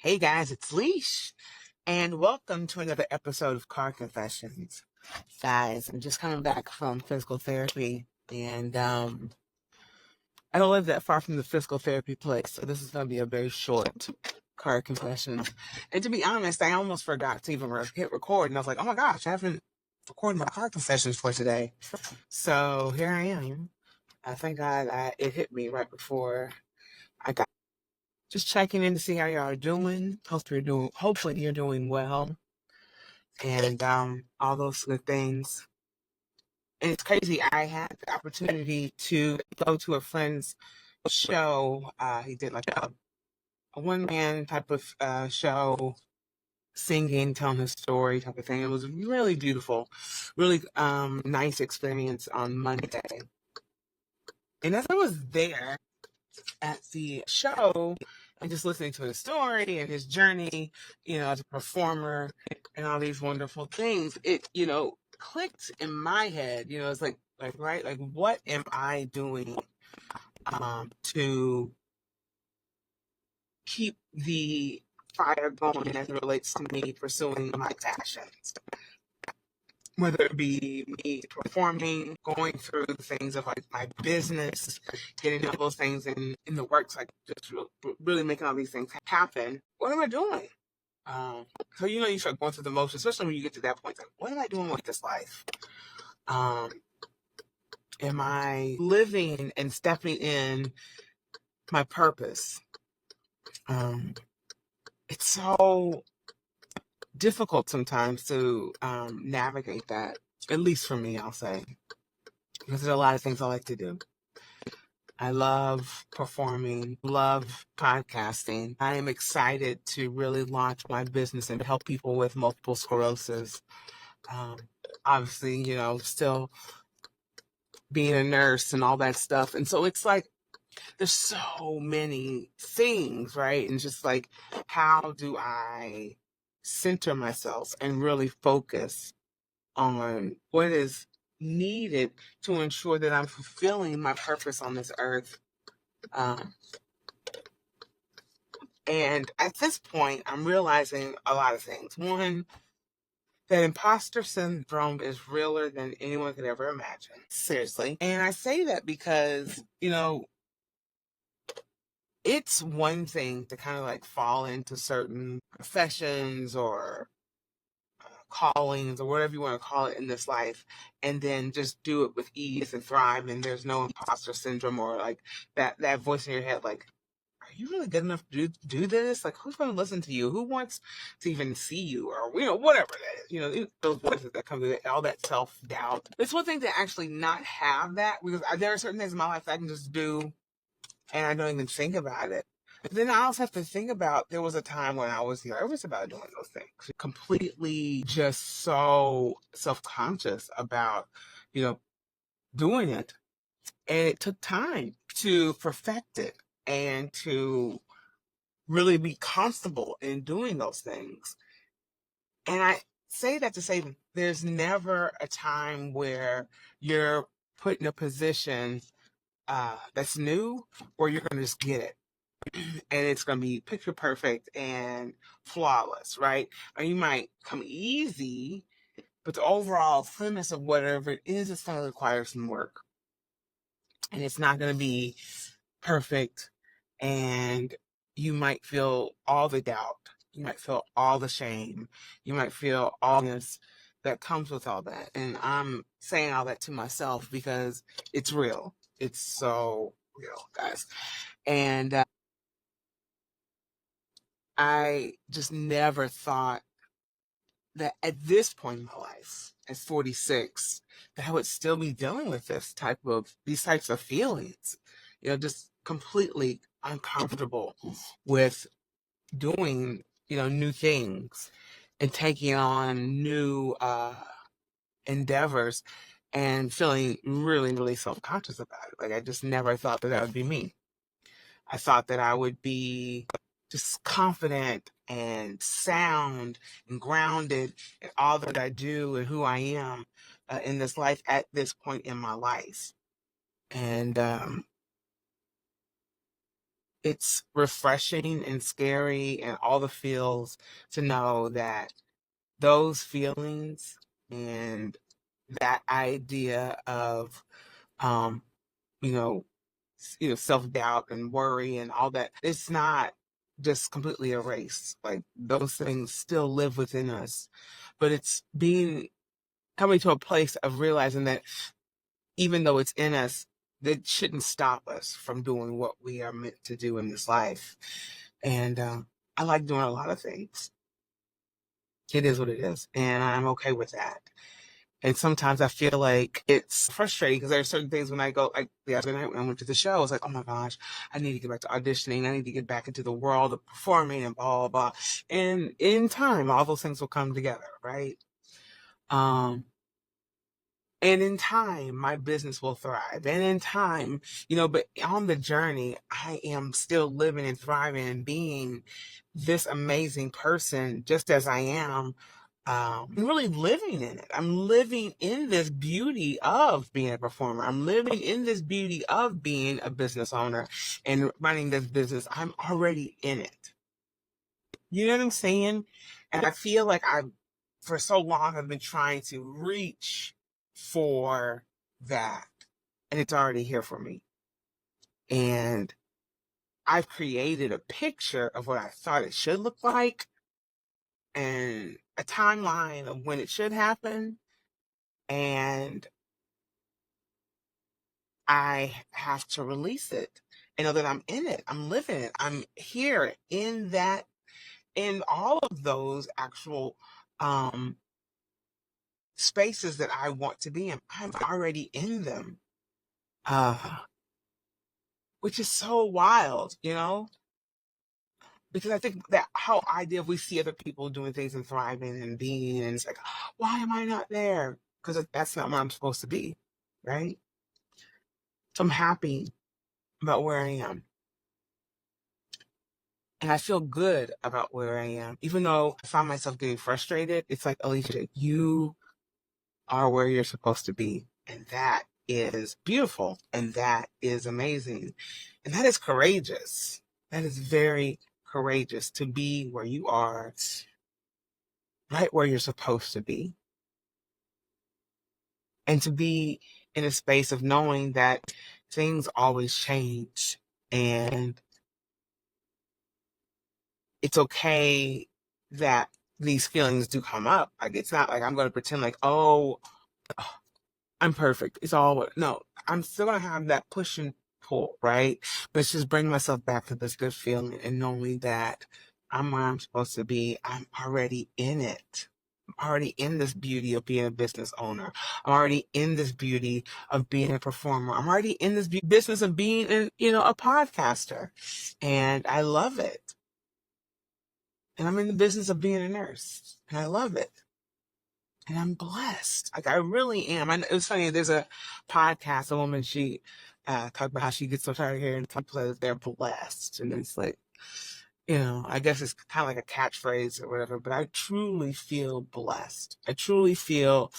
Hey guys, it's Leesh, and welcome to another episode of Car Confessions. Guys, I'm just coming back from physical therapy, and I don't live that far from the physical therapy place, so this is going to be a very short Car Confessions. And to be honest, I almost forgot to even hit record, and I was like, oh my gosh, I haven't recorded my Car Confessions for today. So here I am. Thank God it hit me right before I got. Just checking in to see how y'all are doing. Hopefully you're doing well, and all those good things. And it's crazy. I had the opportunity to go to a friend's show. He did like a one man type of show, singing, telling his story type of thing. It was really beautiful, really nice experience on Monday. And as I was there at the show and just listening to his story and his journey, as a performer and all these wonderful things, it, clicked in my head, it's right, like what am I doing to keep the fire going as it relates to me pursuing my passions? Whether it be me performing, going through the things of like my business, getting all those things in the works, like just really making all these things happen. What am I doing? So you start going through the motions, especially when you get to that point. Like, what am I doing with this life? Am I living and stepping in my purpose? It's so difficult sometimes to navigate that, at least for me, I'll say, because there's a lot of things I like to do. I love performing, love podcasting. I am excited to really launch my business and help people with multiple sclerosis. Obviously, still being a nurse and all that stuff. And so it's like, there's so many things, right? And just like, how do I center myself and really focus on what is needed to ensure that I'm fulfilling my purpose on this earth? And at this point, I'm realizing a lot of things. One, that imposter syndrome is realer than anyone could ever imagine. Seriously. And I say that because, it's one thing to kind of like fall into certain professions or callings or whatever you want to call it in this life, and then just do it with ease and thrive, and there's no imposter syndrome or like that voice in your head like, are you really good enough to do this? Like, who's going to listen to you? Who wants to even see you? Or, whatever that is. Those voices that come to all that self-doubt. It's one thing to actually not have that, because there are certain things in my life that I can just do and I don't even think about it. But then I also have to think about, there was a time when I was nervous about doing those things. Completely just so self-conscious about, doing it. And it took time to perfect it and to really be comfortable in doing those things. And I say that to say there's never a time where you're put in a position that's new where you're going to just get it. And it's going to be picture perfect and flawless, right? Or you might come easy, but the overall premise of whatever it is going to require some work. And it's not going to be perfect, and you might feel all the doubt, you might feel all the shame, you might feel all this that comes with all that. And I'm saying all that to myself because it's real. It's so real, guys. And I just never thought that at this point in my life, at 46, that I would still be dealing with these types of feelings, just completely uncomfortable with doing, new things and taking on new endeavors and feeling really, really self-conscious about it. Like, I just never thought that would be me. I thought that I would be just confident and sound and grounded in all that I do and who I am in this life at this point in my life. And it's refreshing and scary and all the feels to know that those feelings and that idea of um, you know, self-doubt and worry and all that, it's not just completely erased. Like those things still live within us. But it's coming to a place of realizing that even though it's in us, that shouldn't stop us from doing what we are meant to do in this life. And I like doing a lot of things. It is what it is, and I'm okay with that. And sometimes I feel like it's frustrating because there are certain things when I go, like the other night when I went to the show, I was like, oh my gosh, I need to get back to auditioning. I need to get back into the world of performing and blah, blah, blah. And in time, all those things will come together, right? Um, and in time, my business will thrive. And in time, but on the journey, I am still living and thriving and being this amazing person just as I am. I'm really living in it. I'm living in this beauty of being a performer. I'm living in this beauty of being a business owner and running this business. I'm already in it. You know what I'm saying? And I feel like for so long, I've been trying to reach for that, and it's already here for me. And I've created a picture of what I thought it should look like and a timeline of when it should happen. And I have to release it and know that I'm in it. I'm living it. I'm here in all of those actual spaces that I want to be in. I'm already in them. Uh, which is so wild, because I think that how idea we see other people doing things and thriving and being, and it's like, why am I not there? Because that's not where I'm supposed to be, right? So I'm happy about where I am. And I feel good about where I am. Even though I find myself getting frustrated, it's like, Alicia, you are where you're supposed to be. And that is beautiful. And that is amazing. And that is courageous. That is very courageous to be where you are, right where you're supposed to be. And to be in a space of knowing that things always change and it's okay that these feelings do come up. Like, it's not like I'm going to pretend like, oh, I'm perfect. It's all, no, I'm still going to have that push and pull, right? But it's just bring myself back to this good feeling and knowing that I'm where I'm supposed to be. I'm already in it. I'm already in this beauty of being a business owner. I'm already in this beauty of being a performer. I'm already in this business of being, a podcaster. And I love it. And I'm in the business of being a nurse. And I love it. And I'm blessed. Like, I really am. It was funny. There's a podcast, a woman, she talked about how she gets so tired of hearing people that they're blessed. And it's like, I guess it's kind of like a catchphrase or whatever, but I truly feel blessed. I truly feel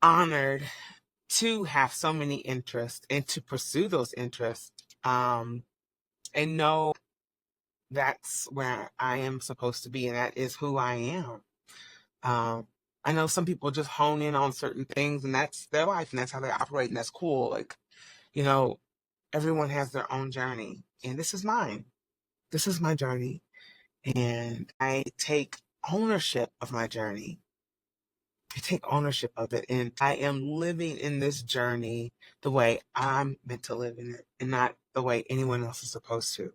honored to have so many interests and to pursue those interests, and know that's where I am supposed to be, and that is who I am. I know some people just hone in on certain things, and that's their life, and that's how they operate, and that's cool. Like, everyone has their own journey, and this is mine. This is my journey, and I take ownership of my journey. I take ownership of it, and I am living in this journey the way I'm meant to live in it, and not the way anyone else is supposed to.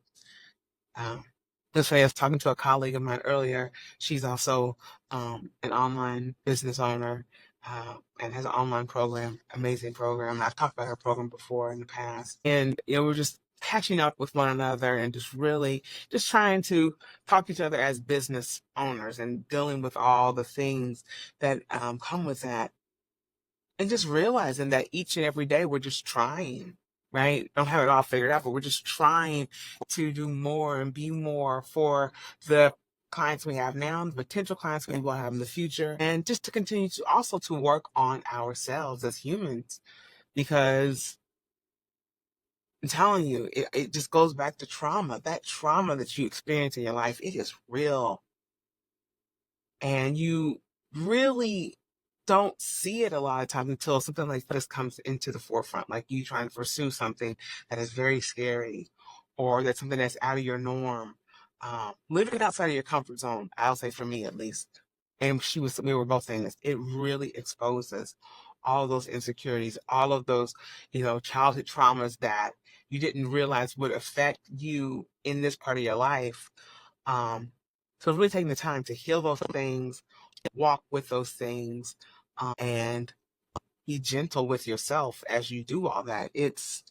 This way, I was talking to a colleague of mine earlier. She's also an online business owner and has an online program, amazing program. I've talked about her program before in the past. And, we're just catching up with one another and just really just trying to talk to each other as business owners and dealing with all the things that come with that. And just realizing that each and every day we're just trying, right? Don't have it all figured out, but we're just trying to do more and be more for the clients we have now, the potential clients we will have in the future, and just to continue to also to work on ourselves as humans, because I'm telling you, it just goes back to trauma. That trauma that you experience in your life, it is real. And you really don't see it a lot of times until something like this comes into the forefront, like you trying to pursue something that is very scary, or that's something that's out of your norm. Living outside of your comfort zone, I'll say for me at least, and we were both saying this, it really exposes all of those insecurities, all of those, childhood traumas that you didn't realize would affect you in this part of your life. So really taking the time to heal those things, walk with those things, and be gentle with yourself as you do all that. It's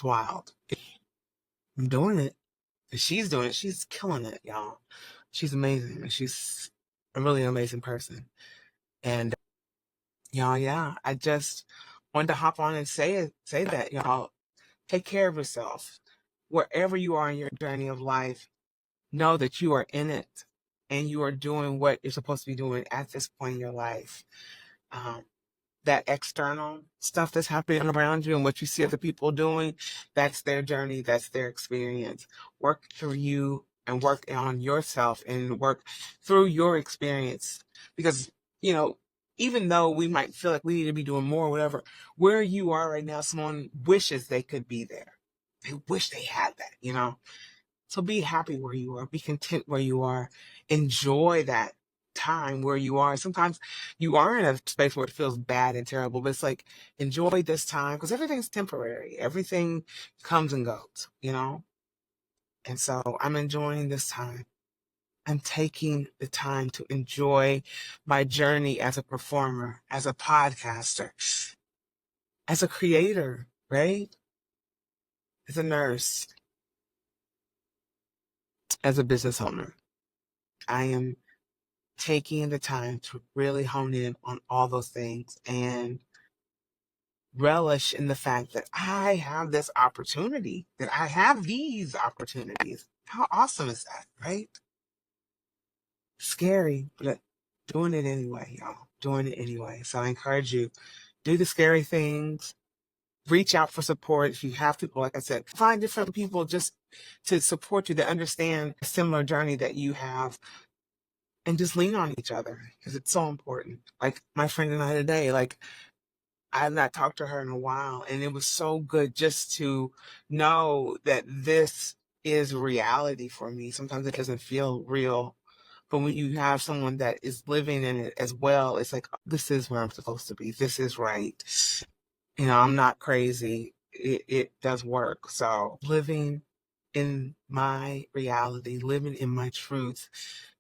wild. I'm doing it. She's doing it. She's killing it, y'all. She's amazing. She's a really amazing person. And y'all, yeah, I just wanted to hop on and say that, y'all, take care of yourself. Wherever you are in your journey of life, know that you are in it and you are doing what you're supposed to be doing at this point in your life. That external stuff that's happening around you and what you see other people doing, that's their journey, that's their experience. Work through you and work on yourself and work through your experience. Because, even though we might feel like we need to be doing more or whatever, where you are right now, someone wishes they could be there. They wish they had that. So be happy where you are. Be content where you are. Enjoy that time where you are. Sometimes you are in a space where it feels bad and terrible, but it's like, enjoy this time because everything's temporary. Everything comes and goes. And so I'm enjoying this time. I'm taking the time to enjoy my journey as a performer, as a podcaster, as a creator, right? As a nurse, as a business owner. I am taking the time to really hone in on all those things and relish in the fact that I have this opportunity, that I have these opportunities. How awesome is that, right? Scary, but doing it anyway, y'all. Doing it anyway. So I encourage you, do the scary things, reach out for support if you have to. Like I said, find different people just to support you, that understand a similar journey that you have, and just lean on each other because it's so important. Like my friend and I today, like I have not talked to her in a while, and it was so good just to know that this is reality for me. Sometimes it doesn't feel real, but when you have someone that is living in it as well, it's like, this is where I'm supposed to be. This is right. I'm not crazy. It does work. So living in my reality, living in my truth,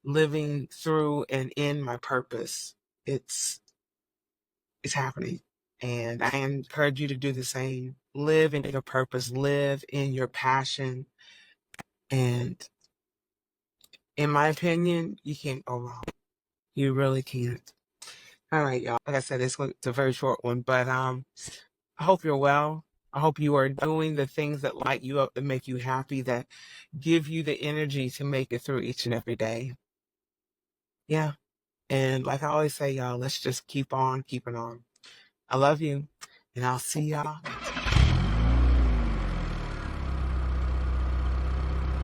living through and in my purpose, it's happening. And I encourage you to do the same. Live in your purpose, live in your passion. And in my opinion, you can't go wrong. You really can't. All right, y'all. Like I said, it's a very short one, but I hope you're well. I hope you are doing the things that light you up, that make you happy, that give you the energy to make it through each and every day. Yeah. And like I always say, y'all, let's just keep on keeping on. I love you, and I'll see y'all